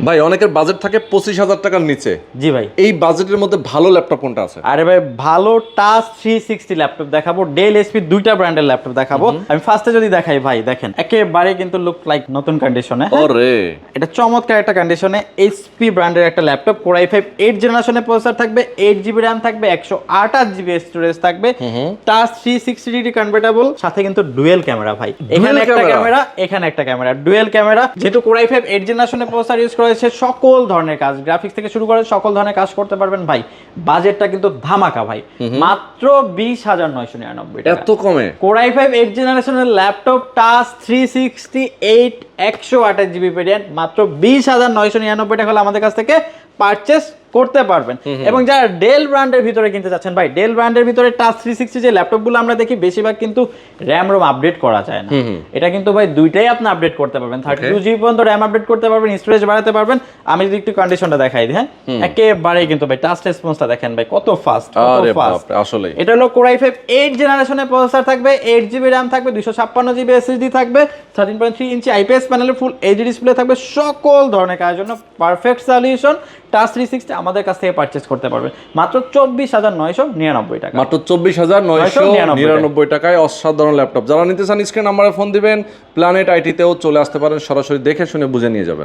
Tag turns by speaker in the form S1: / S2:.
S1: ভাই অনেকের বাজেট থাকে 25,000 টাকার নিচে।
S2: জি ভাই,
S1: এই বাজেটের মধ্যে ভালো ল্যাপটপ কোনটা আছে?
S2: আরে ভাই ভালো টাচ 360 ল্যাপটপ দেখাবো, ডেল এসপি দুইটা ব্র্যান্ডের ল্যাপটপ দেখাবো। আমি ফার্স্টে যদি দেখাই ভাই, দেখেন একেবারে কিন্তু লুক লাইক নতুন কন্ডিশনে।
S1: ওরে
S2: এটা চমৎকার একটা কন্ডিশনে এইচপি ব্র্যান্ডের একটা ল্যাপটপ, কোর i5 8 জেনারেশনের প্রসেসর থাকবে, 8GB RAM থাকবে, 128GB স্টোরেজ থাকবে, টাচ 360 ডিগ্রি কনভার্টেবল, সাথে কিন্তু ডুয়েল ক্যামেরা ভাই। এখানে একটা ক্যামেরা, এখানে একটা ক্যামেরা, ডুয়েল ক্যামেরা। যেহেতু কোর i5 8 জেনারেশনের প্রসেসর ইউজ করেছে, সকল ধরনের কাজ, গ্রাফিক্স থেকে শুরু করে সকল ধরনের কাজ করতে পারবেন ভাই। বাজেটটা কিন্তু ধামাকা ভাই, মাত্র 20,999 টাকা।
S1: এত কমে?
S2: কোর i5 8 জেনারেশনের ল্যাপটপ, টাচ 368 128GB ভেরিয়েন্ট, মাত্র 20,999 টাকা হলে আমাদের কাছ থেকে পারচেস করতে পারবেন। এবং যারা ডেল ব্র্যান্ডের ভিতরে কিনতে চাচ্ছেন ভাই, ডেল ব্র্যান্ডের ভিতরে টাচ 360 যে ল্যাপটপগুলো আমরা দেখি, বেশিরভাগ কিন্তু র্যাম রোম আপডেট করা যায় না। এটা কিন্তু ভাই দুইটাই আপনি আপডেট করতে পারবেন, 32GB পর্যন্ত র্যাম আপডেট করতে পারবেন, স্টোরেজ বাড়াতে পারবেন। আমি যদি একটু কন্ডিশনটা দেখাই দিই, হ্যাঁ, একেবারে কিন্তু ভাই টাচ রেসপন্সটা দেখেন ভাই কত ফাস্ট, কত ফাস্ট
S1: আসলে।
S2: এটা হলো কোর i5 8 জেনারেশনের প্রসেসর থাকবে, 8GB RAM থাকবে, 256GB SSD থাকবে, 13.3 ইঞ্চি IPS প্যানেলের ফুল এইচডি ডিসপ্লে থাকবে, সকল ধরনের কাজের জন্য পারফেক্ট সলিউশন। টাচ 360 আমাদের কাছ থেকে পারচেজ করতে পারবেন মাত্র 24,999 টাকা।
S1: মাত্র 24,999 টাকায় অসাধারণ ল্যাপটপ। যারা নিতে চান স্ক্রিন নাম্বারে ফোন দিবেন, প্ল্যানেট আইটিতেও চলে আসতে পারেন, সরাসরি দেখে শুনে বুঝে নিয়ে যাবেন।